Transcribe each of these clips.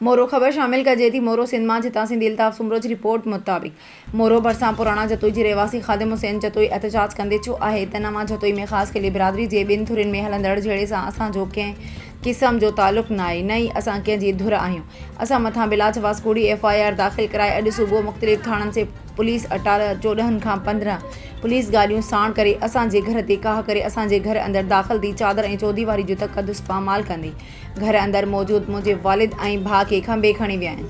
मोरो ख़बर शामिल कजे थी। मोरो सिंध मां जितां सिंधी अल्ताफ़ सुमरो जी रिपोर्ट मुताबिक़ मोरो भरिसां पुराणा जतोई जी रहवासी ख़ादिम हुसैन जतोई एहतजाज कंदे चयो आहे त नवां जतोई में ख़ासि करे बिरादरी जे ॿिनि धुरियुनि में हलंदड़ झेड़े सां असांजो कंहिं क़िस्म जो तालुक़ न आहे, न ई असां कंहिंजी धुर आहियूं। असां मथां बिला जवाज़ कूड़ी FIR दाख़िल कराए अॼु सुबुह मुख़्तलिफ़ थाणनि से पुलिस 14 खां 15 पुलिस गाॾियूं साण करे असांजे घर ते काह करे असांजे घर अंदरि दाख़िल थी चादर ऐं चौधीवारी जो तक़दुस पामाल कंदी घर अंदरि मौजूदु मुंहिंजे वालिद ऐं भाउ खे खंबे खणी विया आहिनि,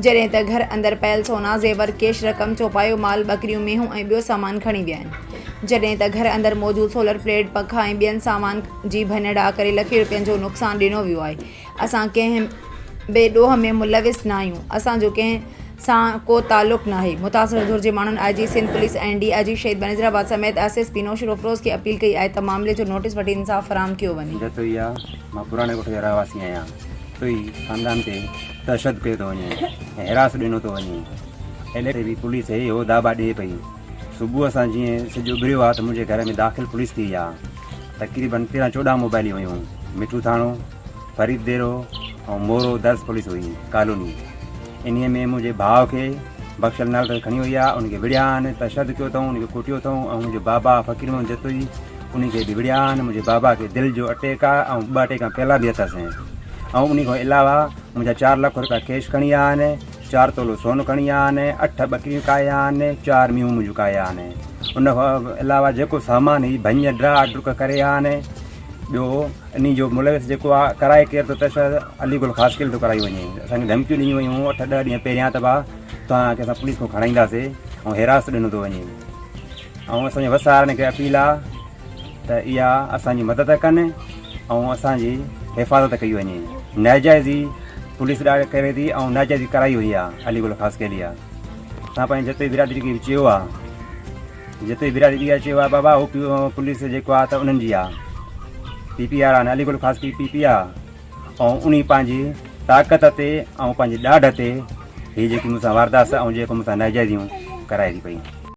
जॾहिं त घर अंदरि पयल सोना ज़ेवर कैश रक़म चौपायो माल ॿकरियूं मेहूं ऐं ॿियो सामान खणी विया आहिनि, जॾहिं त घर अंदरि मौजूदु सोलर प्लेट पंखा ऐं ॿियनि सामान जी भञड़ा करे लखे रुपयनि जो नुक़सानु ॾिनो वियो आहे। असां कंहिं बे ॾोह में मुलविस न आहियूं, असांजो कंहिं सां को तालुक़ न आहे। मुतासिर धुर जे माण्हुनि IG सिंध पुलिस ऐं DIG शहीद बनज़ीराबाद समेत SSP नौशर अफरोज़ खे अपील कई आहे त मामले जो नोटिस वठी इंसाफ़ फराहम कयो वञे। मां पुराणे कोठे जो रहवासी आहियां, तो ई ख़ानदान ते तशद कयो थो वञे, हिरास ॾिनो थो वञे। एल ते बि पुलिस इहो दाबा ॾिए पई। सुबुह असां जीअं सिजु उभिरियो आहे त मुंहिंजे घर में दाख़िल पुलिस थी आहे। तक़रीबन 13-14 मोबाइलियूं हुयूं। मिठू थाणो, फरीद देरो ऐं मोरो दर्स पुलिस हुई कॉलोनी। इन में मुंहिंजे भाउ खे बख़्शल नाल खणी वई आहे, उनखे विड़िया आहिनि, तशद कयो अथऊं, उनखे कुटियो अथऊं। ऐं मुंहिंजो बाबा फ़कीर मोहम्मद जतोई उनखे बि विड़िया आहिनि। मुंहिंजे बाबा खे दिलि जो अटैक आहे ऐं 2 अटैक पहिला बि अथसि। ऐं उन खां अलावा मुंहिंजा 4 लाख रुपया कैश खणी आया आहिनि, 4 तोलो सोन खणी आया आहिनि, 8 ॿकरियूं काया आहिनि, 4 मियूं मुंहिंजूं काया आहिनि। उन खां अलावा जेको सामान ई भञ ड्रा डुक करे आया आहिनि। ॿियो इन जो मुलविस जेको आहे कराए केरु त तशद अलीगुल ख़ासि केरु थो कराई वञे। असांखे धमकियूं ॾिनियूं वयूं 8-10 ॾींहं पहिरियां त तव्हांखे असां पुलिस खां खणाईंदासीं ऐं हिरास ॾिनो थो वञे। ऐं असांजे वसारनि खे अपील आहे त इहा असांजी मदद कनि ऐं असांजी हिफ़ाज़त कई वञे। नाजाइज़ी पुलिस ॾाढी करे थी ऐं नाजाइज़ी कराई वई आहे अलीगुल ख़ासि केली आहे। असां पंहिंजी जतोई बिरादरी खे बि चयो आहे, जतोई बिरादरी खे चयो आहे बाबा उहो पुलिस जेको आहे त उन्हनि जी आहे, PPR आहे, अलीगुल ख़ासि PP आहे। ऐं उन पंहिंजी ताक़त ते ऐं पंहिंजी ॾाढ ते हीअ जेकी मूंसां वारदात ऐं जेको मूंसां नाजाइज़ियूं कराए थी पई।